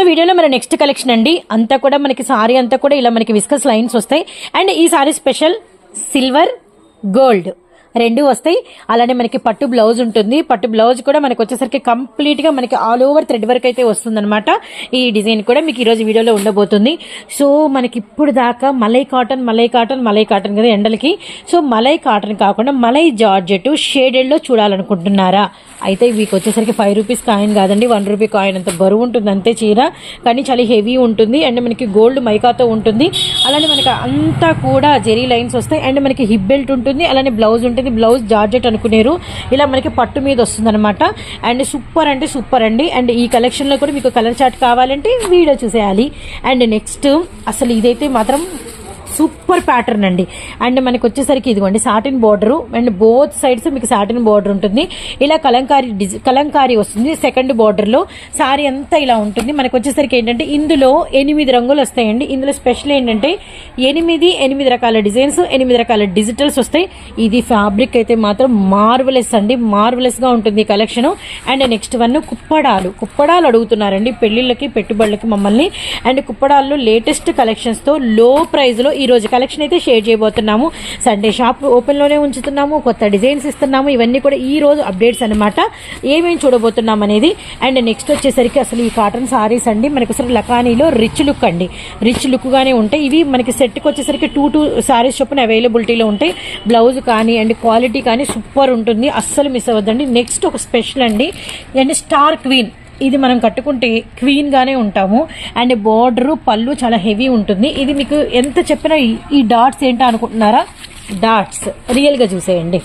వీడియోలో మన next collection అండి. అంతా కూడా మనకి సారీ అంతా కూడా ఇలా మనకి విస్కస్ లైన్స్ వస్తాయి. అండ్ ఈ సారీ స్పెషల్ సిల్వర్ గోల్డ్ రెండు వస్తాయి. అలానే మనకి పట్టు బ్లౌజ్ ఉంటుంది. పట్టు బ్లౌజ్ కూడా మనకి వచ్చేసరికి కంప్లీట్ గా మనకి ఆల్ ఓవర్ థ్రెడ్ వర్క్ అయితే వస్తుందన్నమాట. ఈ డిజైన్ కూడా మీకు ఈ రోజు వీడియోలో ఉండబోతుంది. సో మనకి ఇప్పుడు దాకా మలై కాటన్ కదా ఎండలకి. సో మలై కాటన్ కాకుండా మలై జార్జెట్ షేడెడ్ లో చూడాలనుకుంటున్నారా? అయితే వీకి వచ్చేసరికి 5 రూపీస్ కాయిన్ కాదండి, 1 రూపీ కాయిన్ అంత బరువు ఉంటుంది అంతే చీర. కానీ చాలా హెవీ ఉంటుంది. అండ్ మనకి గోల్డ్ మైకాతో ఉంటుంది. అలానే మనకి అంతా కూడా జెరీ లైన్స్ వస్తాయి. అండ్ మనకి హిప్ బెల్ట్ ఉంటుంది. అలానే బ్లౌజ్ ఉంటుంది. బ్లౌజ్ జార్జెట్ అనుకునేరు. ఇలా మనకి పట్టు మీద వస్తుంది అనమాట. అండ్ సూపర్ అంటే సూపర్ అండి. అండ్ ఈ కలెక్షన్ లో కూడా మీకు కలర్ చార్ట్ కావాలంటే వీడియో చూసేయాలి. అండ్ నెక్స్ట్ అసలు ఇదైతే మాత్రం సూపర్ ప్యాటర్న్ అండి. అండ్ మనకి వచ్చేసరికి ఇదిగోండి satin border. And both sides మీకు సాటిన్ బోర్డర్ ఉంటుంది. ఇలా కలంకారీ వస్తుంది సెకండ్ బోర్డర్ లో. సారీ అంతా ఇలా ఉంటుంది. మనకి వచ్చేసరికి ఏంటంటే ఇందులో 8 రంగులు వస్తాయండి. ఇందులో స్పెషల్ ఏంటంటే 8 రకాల డిజైన్స్, 8 రకాల డిజిటల్స్ వస్తాయి. ఇది ఫ్యాబ్రిక్ అయితే మాత్రం మార్వెలెస్ అండి, మార్వెలెస్ గా ఉంటుంది ఈ కలెక్షన్. అండ్ నెక్స్ట్ వన్ కుప్పడాలు అడుగుతున్నారండి పెళ్లిళ్ళకి పెట్టుబడులకి మమ్మల్ని. అండ్ కుప్పడాల్లో లేటెస్ట్ కలెక్షన్స్ తో లో ప్రైస్ లో ఈ రోజు కలెక్షన్ అయితే షేర్ చేయబోతున్నాము. సండే షాప్ ఓపెన్ లోనే ఉంచుతున్నాము. కొత్త డిజైన్స్ ఇస్తున్నాము. ఇవన్నీ కూడా ఈ రోజు అప్డేట్స్ అనమాట. ఏమేమి చూడబోతున్నాం అనేది. అండ్ నెక్స్ట్ వచ్చేసరికి అసలు ఈ కాటన్ సారీస్ అండి మనకి అసలు లకానీలో రిచ్ లుక్ అండి. రిచ్ లుక్ గానే ఉంటాయి. ఇవి మనకి సెట్ కి వచ్చేసరికి 2 సారీస్ చొప్పున అవైలబిలిటీలో ఉంటాయి. బ్లౌజ్ కానీ అండ్ క్వాలిటీ కానీ సూపర్ ఉంటుంది. అస్సలు మిస్ అవ్వద్దండి. నెక్స్ట్ ఒక స్పెషల్ అండి. అండ్ స్టార్ క్వీన్ ఇది మనం కట్టుకుంటే క్వీన్ గానే ఉంటాము. అండ్ బోర్డర్ పళ్ళు చాలా హెవీ ఉంటుంది. ఇది మీకు ఎంత చెప్పినా ఈ డాట్స్ ఏంటో అనుకుంటున్నారా? డాట్స్ రియల్ గా చూసేయండి.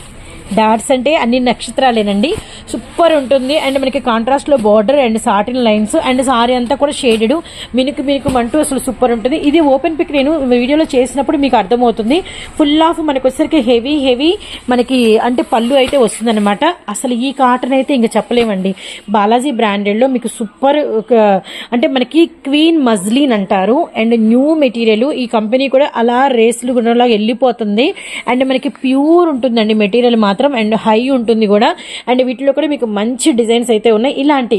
డాట్స్ అంటే అన్ని నక్షత్రాలేనండి. సూపర్ ఉంటుంది. అండ్ మనకి కాంట్రాస్ట్ లో border and satin lines and sorry అంతా కూడా షేడెడ్ మినుకు అంటూ అసలు సూపర్ ఉంటుంది. ఇది ఓపెన్ పిక్ నేను వీడియోలో చేసినప్పుడు మీకు అర్థమవుతుంది. ఫుల్ ఆఫ్ మనకి వచ్చేసరికి హెవీ మనకి అంటే పళ్ళు అయితే వస్తుందన్నమాట. అసలు ఈ కాటన్ అయితే ఇంకా చెప్పలేమండి. బాలాజీ బ్రాండెడ్ లో మీకు సూపర్ అంటే మనకి క్వీన్ మజ్లీన్ అంటారు. And new material. ఈ కంపెనీ కూడా అలా రేసులు గుణంలాగా వెళ్ళిపోతుంది. అండ్ మనకి ప్యూర్ ఉంటుందండి మెటీరియల్ మాత్రం. అండ్ హై ఉంటుంది కూడా. అండ్ వీటిలో కూడా మీకు మంచి డిజైన్స్ అయితే ఉన్నాయి. ఇలాంటి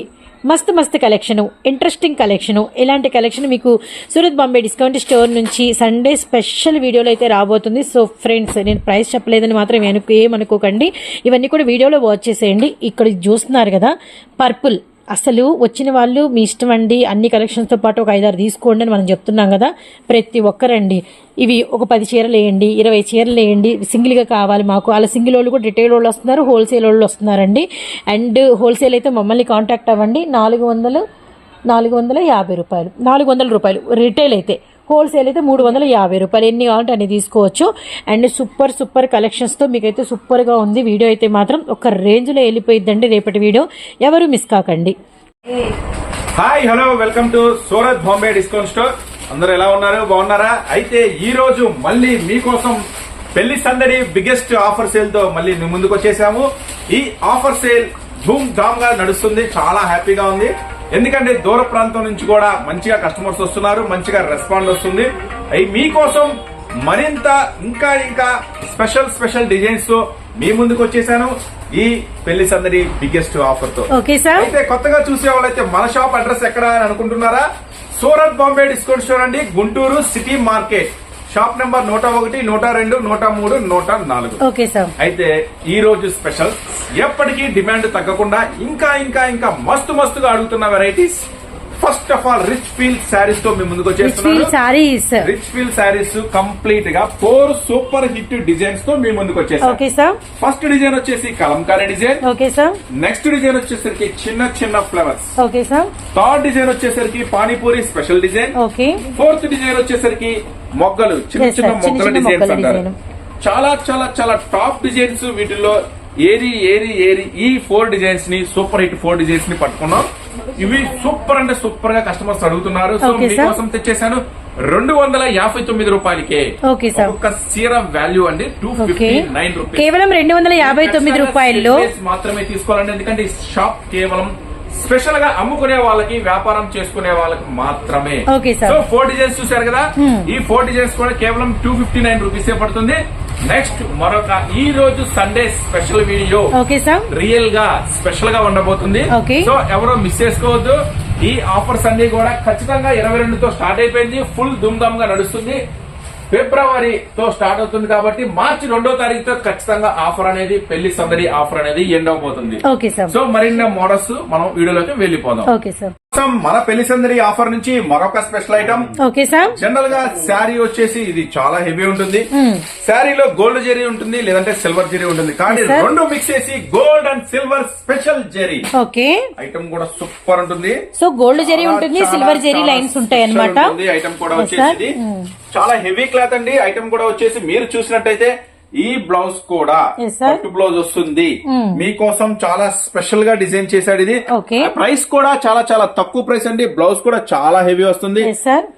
మస్తు కలెక్షన్, ఇంట్రెస్టింగ్ కలెక్షన్, ఇలాంటి కలెక్షన్ మీకు సూరత్ బాంబే డిస్కౌంట్ స్టోర్ నుంచి సండే స్పెషల్ వీడియోలో అయితే రాబోతుంది. సో ఫ్రెండ్స్ నేను ప్రైస్ చెప్పలేదని మాత్రం ఏమనుకోకండి. ఇవన్నీ కూడా వీడియోలో వాచ్ చేసేయండి. ఇక్కడ చూస్తున్నారు కదా పర్పుల్. అసలు వచ్చిన వాళ్ళు మీ ఇష్టం అండి. అన్ని కలెక్షన్స్ తో పాటు ఒక 5-6 తీసుకోండి అని మనం చెప్తున్నాం కదా. ప్రతి ఒక్కరండి ఇవి ఒక 10 చీరలు వేయండి, 20 చీరలు వేయండి. సింగిల్ గా కావాలి మాకు. అలా సింగిల్ వాళ్ళు కూడా రిటైల్ వాళ్ళు వస్తున్నారు, హోల్సేల్ వాళ్ళు వస్తున్నారండి. అండ్ హోల్సేల్ అయితే మమ్మల్ని కాంటాక్ట్ అవ్వండి. 450 రూపాయలు, 400 రూపాయలు రిటైల్ అయితే. హోల్సేల్ అయితే 350 రూపాయలు. ఎన్ని కావాలంటే అన్ని తీసుకోవచ్చు. అండ్ సూపర్ కలెక్షన్స్ తో మీకైతే సూపర్ గా ఉంది. వీడియో అయితే మాత్రం ఒక రేంజ్ లో వెళ్ళిపోయిద్దండి రేపటి వీడియో. ఎవరు మిస్ కాకండి. Hi hello welcome to Surat Bombay discount store. అందరూ ఎలా ఉన్నారు? బాగున్నారా? అయితే ఈ రోజు మళ్ళీ మీకోసం పెళ్లి సందడి బిగ్గెస్ట్ ఆఫర్ సేల్ తో మళ్ళీ ముందుకు వచ్చేసాము. ఈ ఆఫర్ సేల్ ధూమ్ ధామ్ గా నడుస్తుంది. చాలా హ్యాపీగా ఉంది. ఎందుకంటే దూర ప్రాంతం నుంచి కూడా మంచిగా కస్టమర్స్ వస్తున్నారు, మంచిగా రెస్పాండ్ వస్తుంది. మీకోసం మరింత ఇంకా స్పెషల్ డిజైన్స్ తో మీ ముందుకు వచ్చేసాను ఈ పెళ్లి సందడి బిగ్గెస్ట్ ఆఫర్ తో. అయితే కొత్తగా చూసే వాళ్ళైతే మన షాప్ అడ్రస్ ఎక్కడ అని అనుకుంటున్నారా? సూరత్ బాంబే డిస్కౌంట్ స్టోర్ అండి, Guntur city market. Shop number 101, 102, 103, 104. అయితే ఈ రోజు స్పెషల్ ఎప్పటికీ డిమాండ్ తగ్గకుండా ఇంకా మస్తుగా అడుగుతున్న varieties. First of all rich feel saris తో మేము ముందుకు వచ్చేస్తున్నాం. రిచ్ ఫీల్ శారీస్ కంప్లీట్ గా 4 సూపర్ హిట్ డిజైన్స్ తో మేము ముందుకు వచ్చేసాం. ఫస్ట్ డిజైన్ వచ్చేసి కలంకారీ డిజైన్. నెక్స్ట్ డిజైన్ వచ్చేసరికి చిన్న ఫ్లవర్స్. థర్డ్ డిజైన్ వచ్చేసరికి panipuri special design. Fourth design వచ్చేసరికి మొగ్గలు, చిన్న మొగ్గల డిజైన్స్ అంటారు. చాలా టాప్ డిజైన్స్. వీటిల్లో ఏరి ఈ 4 డిజైన్స్ ని సూపర్ హిట్ 4 డిజైన్స్ ని పట్టుకున్నాం. ఇవి సూపర్ అంటే సూపర్ గా కస్టమర్స్ అడుగుతున్నారు. సో మీకోసం తెచ్చేసాను 259 రూపాయలకే. ఒక్క చీర వాల్యూ అండి 259 రూపీస్. కేవలం 259 రూపాయల్లో మాత్రమే తీసుకోవాలండి. ఎందుకంటే ఈ షాప్ కేవలం స్పెషల్ గా అమ్ముకునే వాళ్ళకి, వ్యాపారం చేసుకునే వాళ్ళకి మాత్రమే. సో 4 డిజైన్స్ చూసారు కదా. ఈ 4 డిజైన్స్ కూడా కేవలం 259 రూపీస్ పడుతుంది. నెక్స్ట్ మరొక ఈ రోజు సండే స్పెషల్ వీడియో రియల్ గా స్పెషల్ గా ఉండబోతుంది. సో ఎవరో మిస్ చేసుకోవద్దు. ఈ ఆఫర్స్ అన్ని కూడా ఖచ్చితంగా 22తో స్టార్ట్ అయిపోయింది. ఫుల్ ధూమ్ధామ్ గా నడుస్తుంది. ఫిబ్రవరితో స్టార్ట్ అవుతుంది కాబట్టి మార్చి 2వ తారీఖుతో ఖచ్చితంగా ఆఫర్ అనేది పెళ్లి సందడి ఆఫర్ అనేది ఎండ్ అవబోతుంది. Okay sir. సో మరిన్ని మోడల్స్ మనం వీడియోలోకి వెళ్ళిపోదాం. Okay sir. మన పెళ్లి సందడి ఆఫర్ నుంచి మరొక special item. Okay sir. General గా శారీ వచ్చేసి ఇది చాలా హెవీ ఉంటుంది. శారీలో గోల్డ్ జెరీ ఉంటుంది, లేదంటే సిల్వర్ జెరీ ఉంటుంది. కానీ రెండు మిక్స్ చేసి gold and silver special zari. Okay. Item కూడా సూపర్ ఉంటుంది. సో గోల్డ్ జెరీ ఉంటుంది, సిల్వర్ జెరీ లైన్స్ ఉంటాయి అన్నమాట. ఐటమ్ కూడా వచ్చేసి చాలా హెవీ క్లాత్ అండి. ఐటమ్ కూడా వచ్చేసి మీరు చూసినట్టయితే ఈ బ్లౌజ్ కూడా పట్టు బ్లౌజ్ వస్తుంది. మీకోసం చాలా స్పెషల్ గా డిజైన్ చేశాడు ఇది. ప్రైస్ కూడా చాలా చాలా తక్కువ ప్రైస్ అండి. బ్లౌజ్ కూడా చాలా హెవీ వస్తుంది.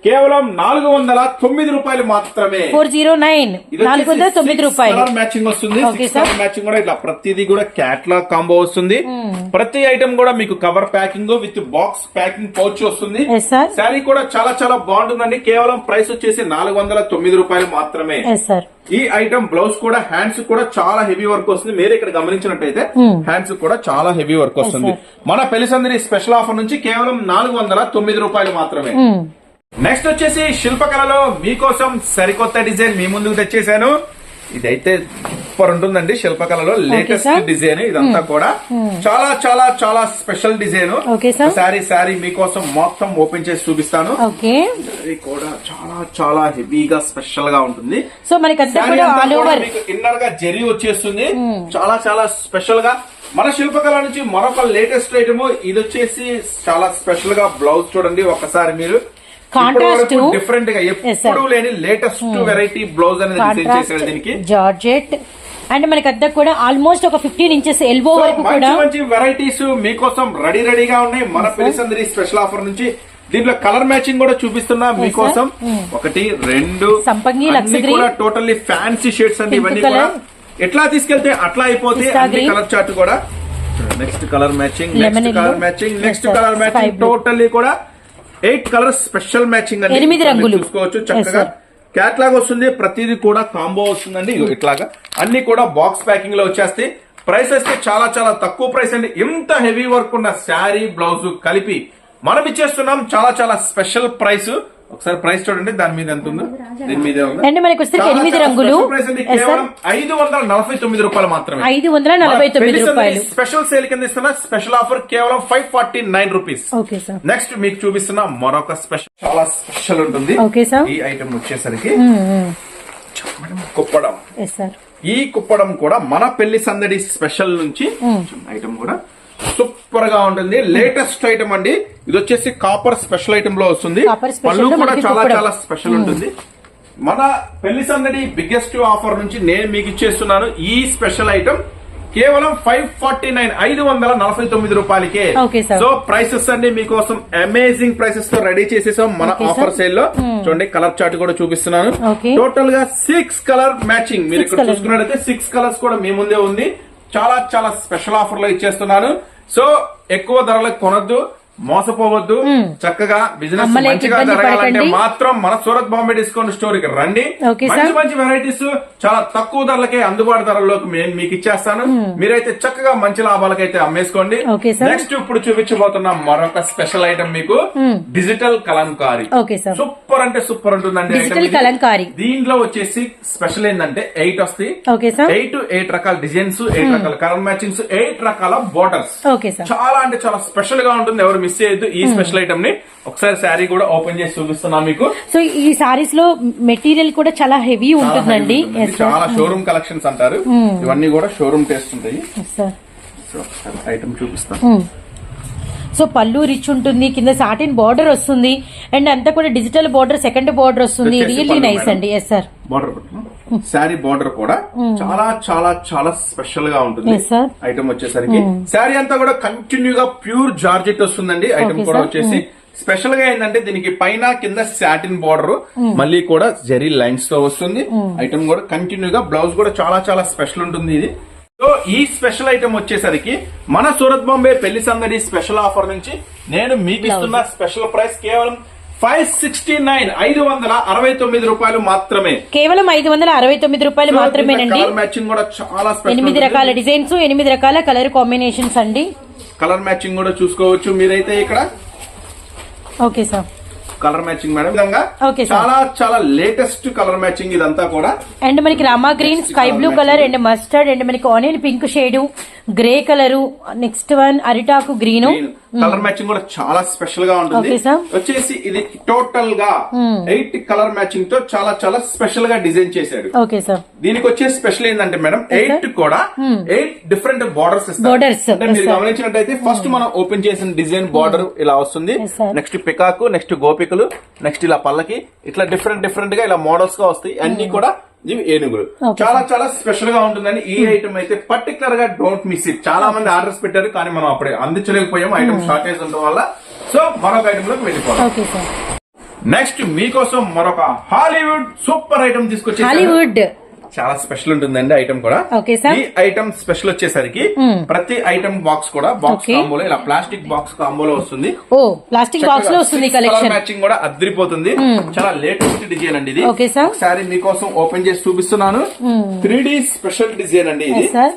కేవలం 409 రూపాయలు మాత్రమే. 409 రూపాయలు. కలర్ మ్యాచింగ్ వస్తుంది. మ్యాచింగ్ కూడా ఇట్లా ప్రతిదీ కూడా క్యాట్లాగ్ కాంబో వస్తుంది. ప్రతి ఐటమ్ కూడా మీకు cover packing with box packing pouch వస్తుంది. శారీ కూడా చాలా చాలా బాగుంటుందండి. కేవలం ప్రైస్ వచ్చేసి 409 రూపాయలు మాత్రమే. ఈ ఐటమ్ బ్లౌజ్ కూడా హ్యాండ్స్ కూడా చాలా హెవీ వర్క్ వస్తుంది. మీరు ఇక్కడ గమనించినట్టయితే హ్యాండ్స్ కూడా చాలా హెవీ వర్క్ వస్తుంది. మన పెళ్లి సందడి స్పెషల్ ఆఫర్ నుంచి కేవలం 409 రూపాయలు మాత్రమే. నెక్స్ట్ వచ్చేసి శిల్పకళలో మీకోసం సరికొత్త డిజైన్ మీ ముందుకు తెచ్చేసాను. ఇదైతే సూపర్ ఉంటుందండి. శిల్పకళలో లేటెస్ట్ డిజైన్ ఇదంతా కూడా చాలా చాలా చాలా స్పెషల్ డిజైన్. శారీ మీకోసం మొత్తం ఓపెన్ చేసి చూపిస్తాను. ఇది కూడా చాలా చాలా హెవీగా స్పెషల్ గా ఉంటుంది. సో మనకి ఇన్నర్ గా జెరీ వచ్చేస్తుంది. చాలా చాలా స్పెషల్ గా మన శిల్పకళ నుంచి మరొక లేటెస్ట్ ఐటమ్. ఇది వచ్చేసి చాలా స్పెషల్ గా బ్లౌజ్ చూడండి ఒకసారి మీరు. కాంట్రాస్ట్ డిఫరెంట్ గా ఎప్పుడు లేని లేటెస్ట్ వెరైటీ బ్లౌజ్ అనేది డిజైన్ చేశారు దీనికి. జార్జెట్ అండ్ మనకి అంతా కూడా ఆల్మోస్ట్ ఒక 15 ఇంచెస్ ఎల్బో వరకు కూడా మంచి వెరైటీస్ మీకోసం రెడీగా ఉన్నాయి మన పెళ్లి సందడి స్పెషల్ ఆఫర్ నుంచి. దీంట్లో కలర్ మ్యాచింగ్ కూడా చూపిస్తున్నా మీకోసం. 1 2 సంపంగి లక్సరీ కూడా టోటల్లీ ఫ్యాన్సీ షేడ్స్ అండి. ఇవన్నీ కూడా ఎట్లా తీసుకెళ్తే అట్లా అయిపోతే అన్ని కలర్ చార్ట్ కూడా. Next colour matching, next colour matching, next colour matching, totally కూడా 8 కలర్స్ స్పెషల్ మ్యాచింగ్ అండి. 8 రంగులు చూసుకోవచ్చు. చక్కగా క్యాట్లాగ్ వస్తుంది. ప్రతిదీ కూడా కాంబో వస్తుందండి. ఇట్లాగా అన్ని కూడా బాక్స్ ప్యాకింగ్ లో వచ్చేస్తాయి. ప్రైస్ అయితే చాలా చాలా తక్కువ ప్రైస్ అండి. ఇంత హెవీ వర్క్ ఉన్న శారీ బ్లౌజ్ కలిపి మనం ఇచ్చేస్తున్నాం చాలా చాలా స్పెషల్ ప్రైస్. ఒకసారి ప్రైస్ చూడండి. దాని మీద ఎంత ఉందో దీని మీద అండి. మనకి 8 రంగులు కేవలం 549 రూపాయలు మాత్రమే. 549 రూపాయలు స్పెషల్ సేల్ కింద ఇస్తున్న స్పెషల్ ఆఫర్ కేవలం 549 రూపీస్. నెక్స్ట్ మీకు చూపిస్తున్న మరొక స్పెషల్ చాలా స్పెషల్ ఉంటుంది. ఈ ఐటమ్ వచ్చేసరికి కుప్పడం. ఈ కుప్పడం కూడా మన పెళ్లి సందడి స్పెషల్ నుంచి ఐటమ్ కూడా సూపర్ గా ఉంటుంది. లేటెస్ట్ ఐటమ్ అండి. ఇది వచ్చేసి కాపర్ స్పెషల్ ఐటమ్ లో వస్తుంది. పళ్ళు కూడా చాలా చాలా స్పెషల్ ఉంటుంది. మన పెళ్లి సందడి బిగ్గెస్ట్ ఆఫర్ నుంచి నేను మీకు ఇచ్చేస్తున్నాను ఈ స్పెషల్ ఐటమ్ కేవలం 549 రూపాయలకే. సో ప్రైసెస్ అన్ని మీకోసం అమేజింగ్ ప్రైసెస్ తో రెడీ చేసేసాం మన ఆఫర్ సేల్ లో. చూడండి కలర్ చార్ట్ కూడా చూపిస్తున్నాను. టోటల్ గా 6 కలర్ మ్యాచింగ్. మీరు ఇక్కడ చూసుకున్నట్లయితే 6 కలర్స్ కూడా మీ ముందే ఉంది. చాలా చాలా స్పెషల్ ఆఫర్ లో ఇచ్చేస్తున్నాను. సో ఎక్కువ ధరలకు కొనొద్దు, మోసపోవద్దు. చక్కగా బిజినెస్ మంచిగా జరగాలంటే మాత్రం మన సూరత్ బాంబే డిస్కౌంట్ స్టోర్ కి రండి. మంచి మంచి వెరైటీస్ చాలా తక్కువ ధరలకే అందుబాటు ధరల్లోకి నేను మీకు ఇచ్చేస్తాను. మీరైతే చక్కగా మంచి లాభాలకైతే అమ్మేసుకోండి. నెక్స్ట్ ఇప్పుడు చూపించబోతున్న మరొక స్పెషల్ ఐటమ్ మీకు డిజిటల్ కలంకారీ. సూపర్ అంటే సూపర్ ఉంటుందండి ఐటమ్. దీంట్లో వచ్చేసి స్పెషల్ ఏంటంటే 8 వస్తాయి. 8 రకాల డిజైన్స్, 8 రకాల కలర్ మ్యాచింగ్స్, 8 రకాల బోర్డర్స్. చాలా అంటే చాలా స్పెషల్ గా ఉంటుంది. ఎవరు మిస్ చేయొద్దు ఈ స్పెషల్ ఐటమ్ ని. ఒకసారి శారీ కూడా ఓపెన్ చేసి చూపిస్తున్నా మీకు. సో ఈ సారీస్ లో మెటీరియల్ కూడా చాలా హెవీ ఉంటుందండి. చాలా షోరూమ్ కలెక్షన్స్ అంటారు. ఇవన్నీ కూడా షోరూమ్ టేస్ట్ ఉంటాయి. ఐటమ్ చూపిస్తాను. సో పళ్ళు రిచ్ ఉంటుంది. కింద సాటిన్ బార్డర్ వస్తుంది అండ్ అంతా కూడా డిజిటల్ బార్డర్, సెకండ్ బార్డర్ వస్తుంది. రియల్లీ నైస్ అండి. Yes sir. Border sari border కూడా చాలా చాలా చాలా స్పెషల్ గా ఉంటుంది. ఐటమ్ వచ్చేసరికి శారీ అంతా కూడా కంటిన్యూగా ప్యూర్ జార్జెట్ వస్తుందండి. ఐటమ్ కూడా వచ్చేసి స్పెషల్ గా ఏంటంటే దీనికి పైన కింద సాటిన్ బార్డర్, మళ్ళీ కూడా జెరీ లైన్స్ తో వస్తుంది. ఐటమ్ కూడా కంటిన్యూగా బ్లౌజ్ కూడా చాలా చాలా స్పెషల్ ఉంటుంది ఇది. సో ఈ స్పెషల్ ఐటమ్ వచ్చేసరికి మన సూరత్ బాంబే పెళ్లి సందడి స్పెషల్ ఆఫర్ నుంచి నేను మీకు ఇస్తున్న స్పెషల్ ప్రైస్ కేవలం 569 రూపాయలు మాత్రమే. కేవలం 569 రూపాయలు మాత్రమేనండి. మ్యాచింగ్ కూడా చాలా స్పెషల్. 8 రకాల డిజైన్స్, 8 రకాల కలర్ కాంబినేషన్స్ అండి. కలర్ మ్యాచింగ్ కూడా చూసుకోవచ్చు మీరైతే ఇక్కడ. Okay sir. Colour matching madam. విధంగా Okay, sir. చాలా చాలా లేటెస్ట్ కలర్ మ్యాచింగ్ ఇదంతా కూడా. అండ్ మనకి Rama green, sky blue colour and mustard and మనకి onion pink shade, grey colour, next one అరిటాకు గ్రీన్. కలర్ మ్యాచింగ్ కూడా చాలా స్పెషల్ గా ఉంటుంది. Okay, sir. వచ్చేసి ఇది టోటల్ గా 8 కలర్ మ్యాచింగ్ తో చాలా చాలా స్పెషల్ గా డిజైన్ చేశాడు. Okay sir. దీనికి వచ్చే స్పెషల్ ఏంటంటే మేడం 8 కూడా 8 డిఫరెంట్ బార్డర్స్ ఇస్తారు. Borders. అంటే మీరు గమనించినట్టయితే ఫస్ట్ మనం ఓపెన్ చేసిన డిజైన్ బార్డర్ ఇలా వస్తుంది. Yes, sir. Next peacock, next గోపికలు, నెక్స్ట్ ఇలా పల్లకి, ఇట్లా డిఫరెంట్ డిఫరెంట్ గా ఇలా మోడల్స్ గా వస్తాయి. అన్ని కూడా ఇవి ఏనుగులు. Okay, చాలా చాలా స్పెషల్ గా ఉంటుందని ఈ ఐటమ్ అయితే పర్టికులర్ గా డోంట్ మిస్ ఇట్. చాలా మంది ఆర్డర్స్ పెట్టారు కానీ మనం అప్పుడే అందించలేకపోయాం, ఐటమ్ షార్టేజ్ ఉండడం వల్ల. సో మరొక ఐటమ్ లోకి వెళ్ళిపోవాలి. Okay sir. నెక్స్ట్ మీకోసం మరొక హాలీవుడ్ సూపర్ ఐటమ్ తీసుకొచ్చి హాలీవుడ్ చాలా స్పెషల్ ఉంటుందండి ఐటమ్ కూడా. Okay sir. ఈ ఐటమ్ స్పెషల్ వచ్చేసరికి ప్రతి ఐటమ్ బాక్స్ కూడా బాక్స్ కాంబోలో ఇలా ప్లాస్టిక్ బాక్స్ కాంబోలో వస్తుంది. ఓ ప్లాస్టిక్ బాక్స్ లో వస్తుంది కలెక్షన్. మ్యాచింగ్ కూడా అద్దరిపోతుంది. చాలా లేటెస్ట్ డిజైన్ అండి ఇది. Okay sir. ఒకసారి మీకోసం ఓపెన్ చేసి చూపిస్తున్నాను. 3D స్పెషల్ డిజైన్ అండి ఇది. సార్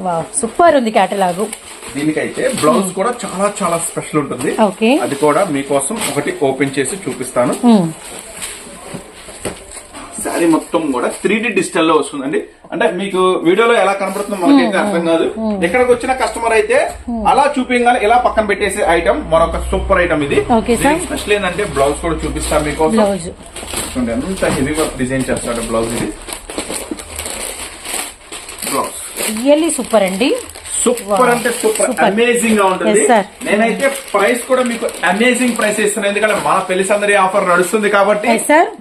వావ్ సూపర్ ఉంది కేటలాగ్. దీనికైతే బ్లౌజ్ కూడా చాలా చాలా స్పెషల్ ఉంటుంది. ఓకే. అది కూడా మీకోసం ఒకటి ఓపెన్ చేసి చూపిస్తాను. శారీ మొత్తం కూడా 3D డిజిటల్ లో వస్తుందండి. అంటే మీకు వీడియోలో ఎలా కనపడుతుందో మనకైతే అర్థం కాదు. ఎక్కడికి వచ్చిన కస్టమర్ అయితే అలా చూపించాలి, ఇలా పక్కన పెట్టేసే ఐటమ్ మరొక సూపర్ ఐటమ్ ఇది. స్పెషల్ ఏంటంటే బ్లౌజ్ కూడా చూపిస్తాను మీకోసం. చూడండి ఎంత హెవీ వర్క్ డిజైన్ చేస్తాడు బ్లౌజ్. ఇది బ్లౌజ్ రియల్లీ సూపర్ అండి. సూపర్ అంటే సూపర్ అమేజింగ్ గా ఉంటుంది. నేనైతే ప్రైస్ కూడా మీకు అమేజింగ్ ప్రైస్ ఇస్తున్నాను, ఎందుకంటే మన పెళ్లి సందడి ఆఫర్ నడుస్తుంది కాబట్టి.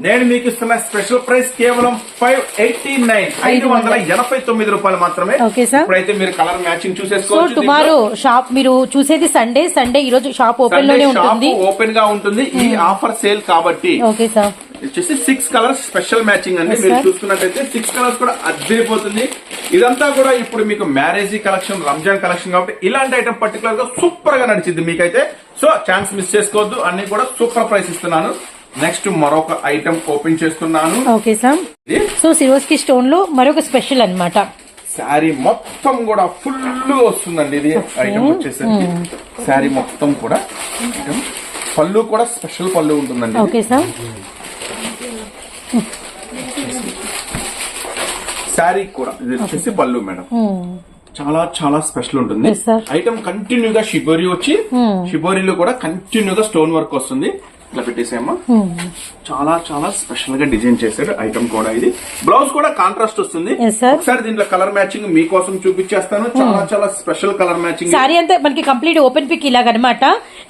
నేను మీకు ఇస్తున్న స్పెషల్ ప్రైస్ కేవలం 589 రూపాయలు మాత్రమే. ఇప్పుడైతే మీరు కలర్ మ్యాచింగ్ చూసేసుకోవచ్చు. టుమారో షాప్ మీరు చూసేది సండే ఈ రోజు షాప్ ఓపెన్ లోనే ఉంటుంది, ఓపెన్ గా ఉంటుంది ఈ ఆఫర్ సేల్ కాబట్టి. Okay sir. వచ్చేసి 6 కలర్స్ స్పెషల్ మ్యాచింగ్ అండి. మీరు చూసుకున్నట్టయితే 6 కలర్స్ కూడా అద్దరిపోతుంది. ఇదంతా కూడా ఇప్పుడు మీకు మ్యారేజ్ కలెక్షన్, రంజాన్ కలెక్షన్ కాబట్టి ఇలాంటి ఐటమ్ పర్టికులర్ గా సూపర్ గా నడిచింది మీకైతే. సో ఛాన్స్ మిస్ చేసుకోవద్దు, అన్ని కూడా సూపర్ ప్రైస్ ఇస్తున్నాను. నెక్స్ట్ మరొక ఐటమ్ ఓపెన్ చేస్తున్నాను. Okay sir. So Swarovski stone లో మరొక స్పెషల్ అన్నమాట. శారీ మొత్తం కూడా ఫుల్ వస్తుందండి. ఇది ఐటమ్ వచ్చేసరికి శారీ మొత్తం కూడా పళ్ళు కూడా స్పెషల్ పళ్ళు ఉంటుందండి. Okay sir. శారీ కూడా ఇది వచ్చేసి పళ్ళు మేడం. చాలా చాలా స్పెషల్ ఉంటుంది. ఐటమ్ కంటిన్యూగా షిబోరి వచ్చి షిబోరిలో కూడా కంటిన్యూగా స్టోన్ వర్క్ వస్తుంది. ఇట్లా పెట్టేసామా, చాలా చాలా స్పెషల్ గా డిజైన్ చేశాడు ఐటమ్ కూడా. ఇది బ్లౌజ్ కూడా కాంట్రాస్ట్ వస్తుంది. ఒకసారి దీంట్లో కలర్ మ్యాచింగ్ మీకోసం చూపించేస్తాను. చాలా చాలా స్పెషల్ కలర్ మ్యాచింగ్. సారీ అంతా మనకి కంప్లీట్ ఓపెన్ పిక్ ఇలాగనమాట.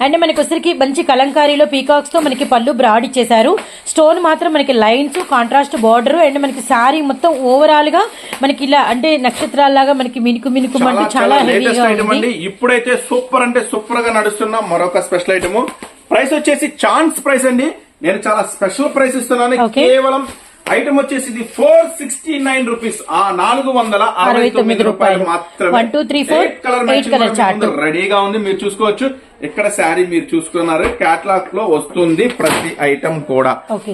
అండ్ మనకి వచ్చరికి మంచి కలంకారీలో పీకాక్స్ తో మనకి పళ్ళు బ్రాడ్ ఇచ్చేసారు. స్టోన్ మాత్రం మనకి లైన్స్, కాంట్రాస్ట్ బార్డర్ అండ్ మనకి సారీ మొత్తం ఓవరాల్ గా మనకి ఇలా అంటే నక్షత్రాల్లాగా మనకి మినుకు మినుకు అంటే చాలా హెవీగా ఉంది. ఇప్పుడైతే సూపర్ అంటే సూపర్ గా నడుస్తున్న మరొక స్పెషల్ ఐటమ్. ప్రైస్ వచ్చేసి ఛాన్స్ ప్రైస్ అండి. నేను చాలా స్పెషల్ ప్రైస్ ఇస్తున్నాను. కేవలం ఐటమ్ వచ్చేసి ఇది 469 రూపీస్, 469 రూపాయలు మాత్రమే. కలర్ మ్యాచింగ్ రెడీగా ఉంది, మీరు చూసుకోవచ్చు. ఇక్కడ శారీ మీరు చూసుకున్నారు, క్యాటలాగ్ లో వస్తుంది ప్రతి ఐటమ్ కూడా.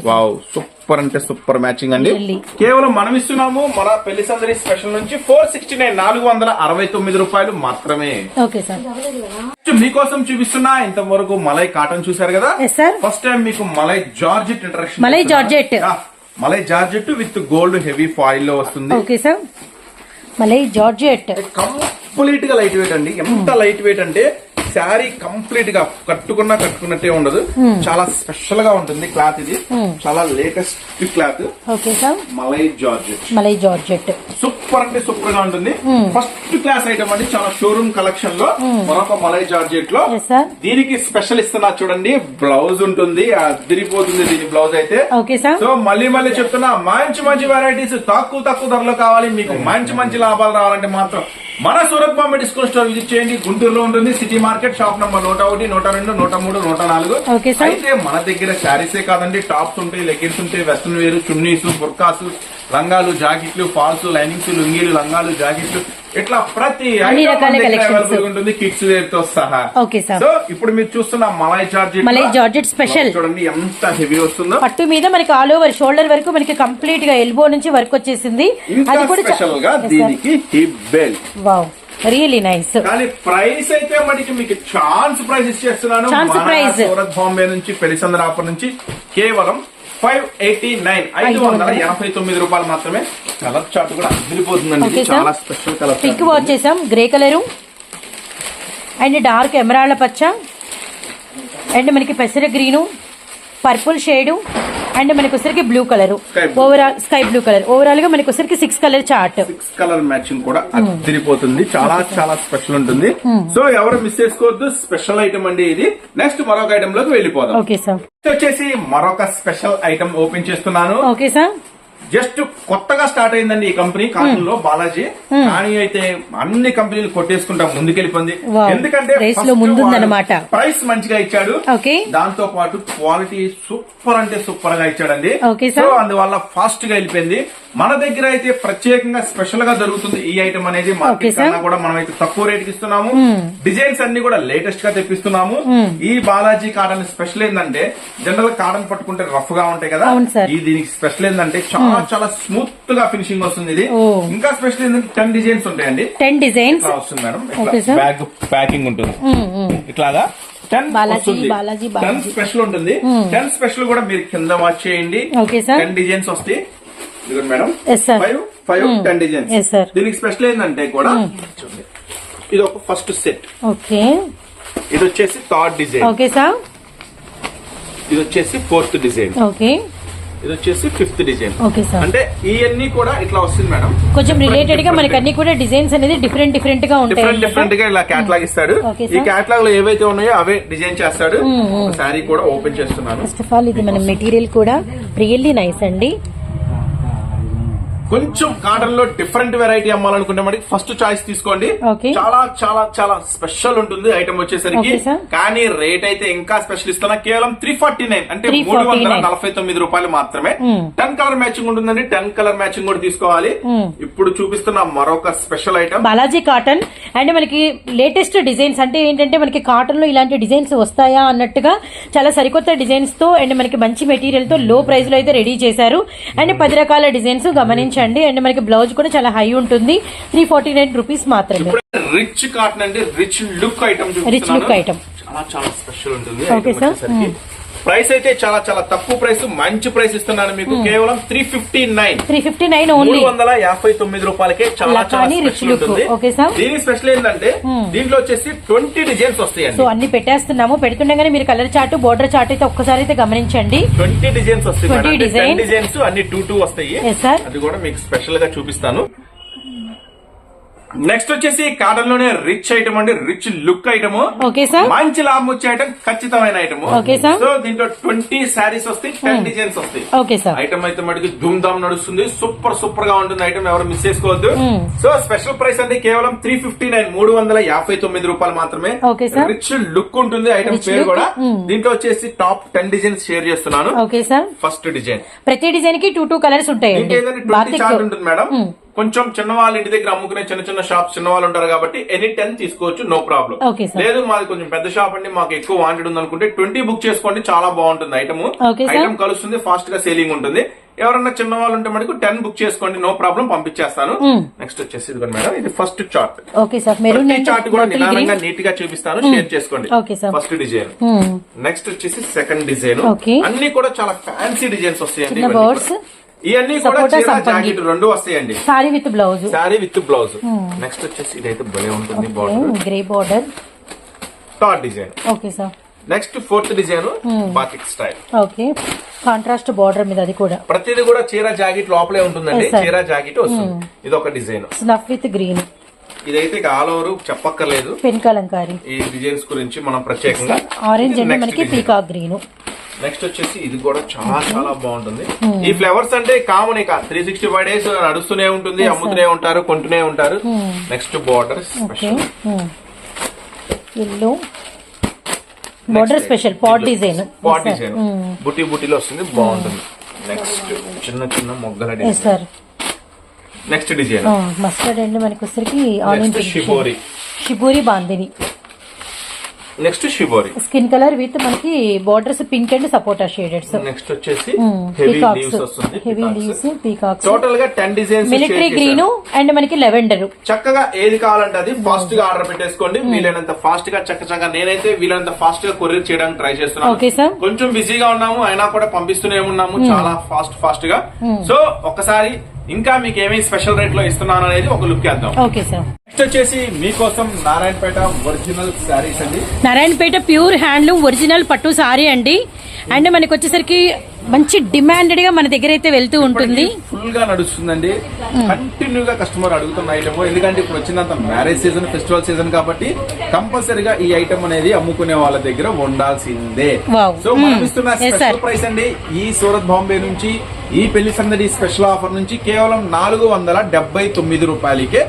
వావ్ సూపర్ అంటే సూపర్ మ్యాచింగ్ అండి. కేవలం మనం ఇస్తున్నాము మన పెళ్లి సందడి స్పెషల్ నుంచి 469 469 రూపాయలు మాత్రమే. మీకోసం చూపిస్తున్నా. ఇంతవరకు మలై కాటన్ చూసారు కదా, ఫస్ట్ టైం మీకు malai georgette introduction. Malai georgette with gold heavy foil లో వస్తుంది. Okay sir. Malai georgette complete గా లైట్ వెయిట్ అండి. ఎంత లైట్ వెయిట్ అంటే శారీ కంప్లీట్ గా కట్టుకున్నట్టే ఉండదు. చాలా స్పెషల్ గా ఉంటుంది క్లాత్. ఇది చాలా latest cloth. Okay sir. Malai georgette super అంటే సూపర్ గా ఉంటుంది. ఫస్ట్ క్లాస్ ఐటమ్ అండి. చాలా షోరూమ్ కలెక్షన్ లో మరొక మలై జార్జెట్ లో దీనికి స్పెషల్ ఇస్తున్నా చూడండి. బ్లౌజ్ ఉంటుంది, అదిరిపోతుంది దీని బ్లౌజ్ అయితే. సో మళ్ళీ చెప్తున్నా, మంచి మంచి వెరైటీస్ తక్కువ ధరలో కావాలి, మీకు మంచి లాభాలు రావాలంటే మాత్రం మన Surat Bombay discount store visit చేయండి. గుంటూరులో ఉంటుంది, సిటీ మార్కెట్, షాప్ నంబర్ 101, 102, 103, 104. అయితే మన దగ్గర శారీసే కాదండి, టాప్స్ ఉంటాయి, లెగిన్స్ ఉంటాయి, వెస్ట్రన్ వేర్, చున్నీస్, బుర్కాసు, లంగాలు, జాకెట్లు, ఫాల్స్, లైనింగ్స్, లుంగీలు, లంగాలు, జాకెట్లు, ఇట్లా ప్రతి ఐటమ్ ఉంటుంది, కిడ్స్ వేర్ తో సహా. సో ఇప్పుడు మీరు చూస్తున్న మలై జార్జెట్ స్పెషల్ చూడండి ఎంత హెవీ వస్తుందో. పట్టు మీద మనకి ఆల్ ఓవర్ షోల్డర్ వరకు మనకి కంప్లీట్ గా ఎల్బో నుంచి వర్క్ వచ్చేసింది. అది కూడా స్పెషల్ గా దీనికి hip belt. Wow really nice. కానీ ప్రైస్ అయితే మనకి మీకు ఛాన్స్ ప్రైస్ ఇచ్చేస్తున్నాను. ఛాన్స్ ప్రైస్ సూరత్ బాంబే నుంచి పెళ్లి సందడి ఆఫర్ నుంచి కేవలం 589 589 రూపాయలు మాత్రమే. కలర్ చార్ట్ కూడా అదిరిపోతుందండి. ఇది చాలా స్పెషల్ కలర్. పింక్ వచ్చేసాం, grey colour and dark emerald పచ్చ అండ్ మనకి పెసర గ్రీను, పర్పుల్ షేడు అండ్ మనకి వచ్చరికి blue colour, overall sky blue colour. Overall గా మనకి వచ్చరికి 6 కలర్ చార్ట్. 6 కలర్ మ్యాచింగ్ కూడా అదిరిపోతుంది. చాలా చాలా స్పెషల్ ఉంటుంది. సో ఎవరు మిస్ చేసుకోవద్దు. స్పెషల్ ఐటమ్ అండి ఇది. నెక్స్ట్ మరొక ఐటమ్ లోకి వెళ్ళిపోదాం. Okay sir. వచ్చేసి మరొక స్పెషల్ ఐటమ్ ఓపెన్ చేస్తున్నాను. Okay sir. జస్ట్ కొత్తగా స్టార్ట్ అయిందండి ఈ కంపెనీ కాటన్ లో బాలాజీ. కానీ అయితే అన్ని కంపెనీలు కొట్టేసుకుంటాం ముందుకెళ్ళిపోయింది. ఎందుకంటే ప్రైస్ మంచిగా ఇచ్చాడు, దాంతో పాటు క్వాలిటీ సూపర్ అంటే సూపర్ గా ఇచ్చాడండి. సో అందువల్ల ఫాస్ట్ గా వెళ్ళిపోయింది. మన దగ్గర అయితే ప్రత్యేకంగా స్పెషల్ గా జరుగుతుంది ఈ ఐటమ్ అనేది. మార్కెట్ కన్నా కూడా మనం అయితే తక్కువ రేట్ కి ఇస్తున్నాము. డిజైన్స్ అన్ని కూడా లేటెస్ట్ గా తెప్పిస్తున్నాము. ఈ బాలాజీ కాటన్ స్పెషల్ ఏంటంటే జనరల్ కాటన్ పట్టుకుంటే రఫ్ గా ఉంటాయి కదా, ఈ దీనికి స్పెషల్ ఏంటంటే చాలా చాలా స్మూత్ గా ఫినిషింగ్ వస్తుంది. ఇది ఇంకా స్పెషల్ ఏంటంటే 10 డిజైన్స్ ఉంటాయండి. 10 డిజైన్స్ వస్తుంది మేడం. బ్యాగ్ ప్యాకింగ్ ఉంటుంది ఇట్లాగా. 10 స్పెషల్ ఉంటుంది. 10 స్పెషల్ కూడా మీరు కింద వాచ్ చేయండి. 10 డిజైన్స్ వస్తాయి మేడం. 5 10 డిజైన్స్. దీనికి స్పెషల్ ఏంటంటే కూడా ఇది ఒక ఫస్ట్ సెట్. ఓకే. ఇది వచ్చేసి 3rd డిజైన్. Okay sir. ఇది వచ్చేసి 4th డిజైన్. ఓకే. ఇది వచ్చేసి 5th డిజైన్. Okay sir. అంటే ఇవన్నీ కూడా ఇట్లా వస్తుంది మేడం. కొంచెం రిలేటెడ్ గా మనకి అన్ని కూడా డిజైన్స్ అనేది డిఫరెంట్ డిఫరెంట్ గా ఉంటాయి. డిఫరెంట్ గా ఇలా క్యాటలాగ్ ఇస్తాడు. ఈ క్యాటలాగ్ లో ఏవైతే ఉన్నాయో అవే డిజైన్ చేస్తాడు. శారీ కూడా ఓపెన్ చేస్తున్నాను. ఫస్ట్ ఆఫ్ ఆల్ ఇది మన మెటీరియల్ కూడా రియల్లీ నైస్ అండి. కొంచెం కాటన్ లో డిఫరెంట్ వెరైటీ అమ్మాలనుకుంటే మనకి ఫస్ట్ చాయిస్ తీసుకోండి. చాలా చాలా చాలా స్పెషల్ ఉంటుంది ఐటమ్ వచ్చేసరికి. కానీ రేట్ అయితే ఇంకా స్పెషల్ ఇస్తున్నా. కేవలం 349 అంటే 349 రూపాయలు మాత్రమే. 10 కలర్ మ్యాచింగ్ ఉంటుందండి. 10 కలర్ మ్యాచింగ్ కూడా తీసుకోవాలి. ఇప్పుడు చూపిస్తున్న మరొక special item Balaji cotton. And మనకి లేటెస్ట్ డిజైన్స్ అంటే ఏంటంటే మనకి కాటన్ లో ఇలాంటి డిజైన్స్ వస్తాయా అన్నట్టుగా చాలా సరికొత్త డిజైన్స్ తో అండ్ మనకి మంచి మెటీరియల్ తో లో ప్రైస్ లో అయితే రెడీ చేశారు. అండ్ 10 రకాల డిజైన్స్ గమనించండి. అండ్ మనకి బ్లౌజ్ కూడా చాలా హై ఉంటుంది. 349 రూపీస్ మాత్రమే. రిచ్ కాటన్ అండి. Rich look item. Rich look item చాలా చాలా స్పెషల్ ఉంటుంది. ప్రైస్ అయితే చాలా చాలా తక్కువ ప్రైస్, మంచి ప్రైస్ ఇస్తున్నాను మీకు. కేవలం 359 ఓన్లీ 359 రూపాయలకే. చాలా చాలా స్పెషల్ ఉంటుంది. దీని స్పెషల్ ఏంటంటే దీంట్లో వచ్చేసి 20 డిజైన్స్ వస్తాయండి. సో అన్ని పెట్టేస్తున్నాము. పెడుతుండగానే మీరు కలర్ చార్ట్, బోర్డర్ చార్ట్ అయితే ఒక్కసారి అయితే గమనించండి. 20 డిజైన్స్ వస్తాయి. 10 డిజైన్స్ అన్ని 2 వస్తాయి. అది కూడా మీకు స్పెషల్ గా చూపిస్తాను. నెక్స్ట్ వచ్చేసి కాటన్ లోనే రిచ్ ఐటమ్ అండి. Rich look item. మంచి లాభం వచ్చే ఐటమ్, ఖచ్చితమైన ఐటమ్. సో దీంట్లో 20 శారీస్ వస్తాయి, 10 డిజైన్స్ వస్తాయి. ఐటమ్ అయితే మటుకు ధూమ్ ధామ్ నడుస్తుంది. సూపర్ సూపర్ గా ఉంటుంది ఐటమ్. ఎవరు మిస్ చేసుకోవద్దు. సో స్పెషల్ ప్రైస్ అంటే కేవలం 359 359 రూపాయలు మాత్రమే. రిచ్ లుక్ ఉంటుంది ఐటమ్ పేరు కూడా. దీంట్లో వచ్చేసి టాప్ 10 డిజైన్స్ షేర్ చేస్తున్నాను. First design. ప్రతి డిజైన్ కి 2 కలర్స్ ఉంటాయి. 20 చార్ట్ ఉంటుంది మేడం. కొంచెం చిన్న వాళ్ళ ఇంటి దగ్గర అమ్ముకునే చిన్న చిన్న షాప్స్ చిన్న వాళ్ళు ఉంటారు కాబట్టి ఎనీ 10 తీసుకోవచ్చు, నో ప్రాబ్లం. లేదు మాది కొంచెం పెద్ద షాప్ అండి, మాకు ఎక్కువ వాంటెడ్ ఉంది అనుకుంటే 20 బుక్ చేసుకోండి. చాలా బాగుంటుంది ఐటమ్. ఐటమ్ కలుస్తుంది, ఫాస్ట్ గా సేలింగ్ ఉంటుంది. ఎవరన్నా చిన్న వాళ్ళు ఉంటే మనకు 10 బుక్ చేసుకోండి, నో ప్రాబ్లం, పంపించేస్తాను. నెక్స్ట్ వచ్చేసి ఇది మేడం, ఇది ఫస్ట్ చార్ట్. చార్ట్ కూడా నిదానంగా నీట్ గా చూపిస్తాను, షేర్ చేసుకోండి. First design. నెక్స్ట్ వచ్చేసి సెకండ్ డిజైన్. అన్ని కూడా చాలా ఫ్యాన్సీ డిజైన్స్ వస్తాయండి. ఇవన్నీ కూడా చీర జాకెట్ 2 వస్తాయండి. Sorry with blouse. నెక్స్ట్ వచ్చేసి ఇదైతే భలే ఉంటుంది. Border grey border. 3rd design. Okay sir. Next 4th design batik style. Okay. Contrast border మీద అది కూడా. ప్రతిది కూడా చీర జాకెట్ లోపలే ఉంటుందండి. చీర జాకెట్ వస్తుంది. ఇది ఒక డిజైన్. Snuff with green. ఇదైతే ఆల్ ఓవర్ చెప్పక్కర్లేదు. పెన్ కలంకారీ. ఈ డిజైన్స్ గురించి మనం ప్రత్యేకంగా. ఆరెంజ్ అంటే మనకి పీకాక్ గ్రీన్. నెక్స్ట్ వచ్చేసి ఇది కూడా చాలా చాలా బాగుంటుంది. ఈ ఫ్లవర్స్ అంటే కామన్ ఇక 365 డేస్ నడుస్తూనే ఉంటుంది, అమ్ముతూనే ఉంటారు, కొంటూనే ఉంటారు. Next border special. Yellow border special pot design. Buti బుటీలో వస్తుంది, బాగుంటుంది. నెక్స్ట్ చిన్న చిన్న మొగ్గల design. Next design mustard and మనకి వచ్చరికి orange. Shibori. Shibori bandhani. Next shibori, skin colour with మనకి borders pink and sapota shades. Next వచ్చేసి హెవీ లీవ్స్ వస్తుంది. Heavy leaves peacocks. టోటల్ గా 10 డిజైన్స్. మిలిటరీ గ్రీన్ అండ్ మనకి లెవెండర్. చక్కగా ఏది కావాలంటే అది ఫాస్ట్ గా ఆర్డర్ పెట్టేసుకోండి. వీలైనంత ఫాస్ట్ గా చక్కగా నేనైతే వీలైనంత ఫాస్ట్ గా కొరియర్ చేయడానికి ట్రై చేస్తున్నాను. Okay sir. కొంచెం బిజీగా ఉన్నాము అయినా కూడా పంపిస్తూనే ఉన్నాము చాలా ఫాస్ట్ గా. సో ఒక్కసారి ఇంకా మీకు ఏమేమి స్పెషల్ రేట్ లో ఇస్తున్నాను అనేది ఒక లుక్ వేద్దాం. Okay sir. నెక్స్ట్ వచ్చేసి మీకోసం నారాయణపేట ఒరిజినల్ శారీస్ అండి. నారాయణపేట ప్యూర్ హ్యాండ్లూమ్ ఒరిజినల్ పట్టు సారీ అండి. అండ్ మనకి వచ్చేసరికి మంచి డిమాండెడ్ గా మన దగ్గర అయితే వెళ్తూ ఉంటుంది. ఫుల్ గా నడుస్తుందండి. కంటిన్యూగా కస్టమర్ అడుగుతున్న ఐటమ్. ఎందుకంటే ఇప్పుడు వచ్చినంత మ్యారేజ్ సీజన్, ఫెస్టివల్ సీజన్ కాబట్టి కంపల్సరీగా ఈ ఐటమ్ అనేది అమ్ముకునే వాళ్ళ దగ్గర ఉండాల్సిందే. సో మనం ఇస్తున్న స్పెషల్ ప్రైస్ అండి ఈ సూరత్ బాంబే నుంచి ఈ పెళ్లి సందడి స్పెషల్ ఆఫర్ నుంచి కేవలం 479 రూపాయలకే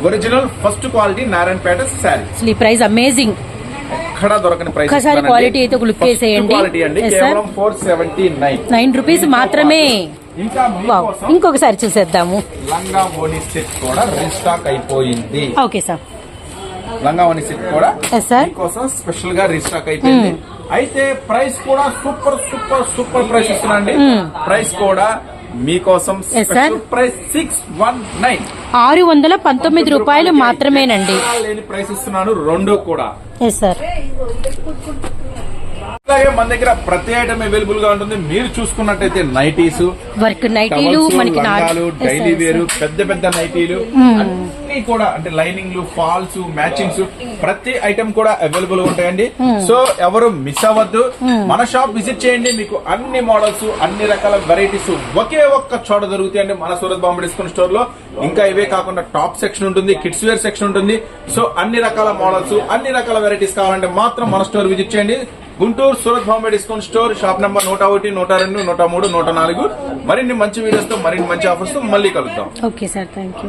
original first quality Narayanpet sari. ఈ ప్రైస్ అమేజింగ్. ఎక్కడ దొరకని ప్రైస్. ఒకసారి క్వాలిటీ అయితే ఒక లుక్ వేసేయండి. క్వాలిటీ అండి కేవలం 479 రూపీస్ మాత్రమే. ఇంకా ఇంకొకసారి చూసేద్దాము. లంగా ఓని సెట్ కూడా రీస్టాక్ అయిపోయింది. Okay sir. లంగా ఓని సెట్ కూడా మీకోసం స్పెషల్ గా రీస్టాక్ అయిపోయింది. అయితే ప్రైస్ కూడా సూపర్ సూపర్ సూపర్ ప్రైస్ ఇస్తున్నాండి. ప్రైస్ కూడా మీకోసం స్పెషల్ ప్రైస్ 619 రూపాయలు మాత్రమేనండి. లేని ప్రైస్ ఇస్తున్నాను రెండు కూడా. సార్ అలాగే మన దగ్గర ప్రతి ఐటమ్ అవైలబుల్ గా ఉంటుంది. మీరు చూసుకున్నట్టయితే నైటీస్, వర్క్ నైటీలు, మనకి డైలీ వేరు, పెద్ద పెద్ద నైటీలు అన్ని కూడా అంటే లైనింగ్లు, ఫాల్స్, మ్యాచింగ్స్ ప్రతి ఐటమ్ కూడా అవైలబుల్ గా ఉంటాయండి. సో ఎవరు మిస్ అవ్వద్దు. మన షాప్ విజిట్ చేయండి. మీకు అన్ని మోడల్స్, అన్ని రకాల వెరైటీస్ ఒకే ఒక్క చోట దొరుకుతాయండి మన సూరత్ బాంబే డిస్కౌంట్ స్టోర్ లో. ఇంకా ఇవే కాకుండా టాప్ సెక్షన్ ఉంటుంది, కిడ్స్ వేర్ సెక్షన్ ఉంటుంది. సో అన్ని రకాల మోడల్స్, అన్ని రకాల వెరైటీస్ కావాలంటే మాత్రం మన స్టోర్ విజిట్ చేయండి. Guntur Surat Bombay discount store, shop number 101, 102, 103, 104. మరిన్ని మంచి వీడియోస్ తో, మరిన్ని మంచి ఆఫర్స్ తో మళ్ళీ కలుద్దాం. Okay sir, thank you.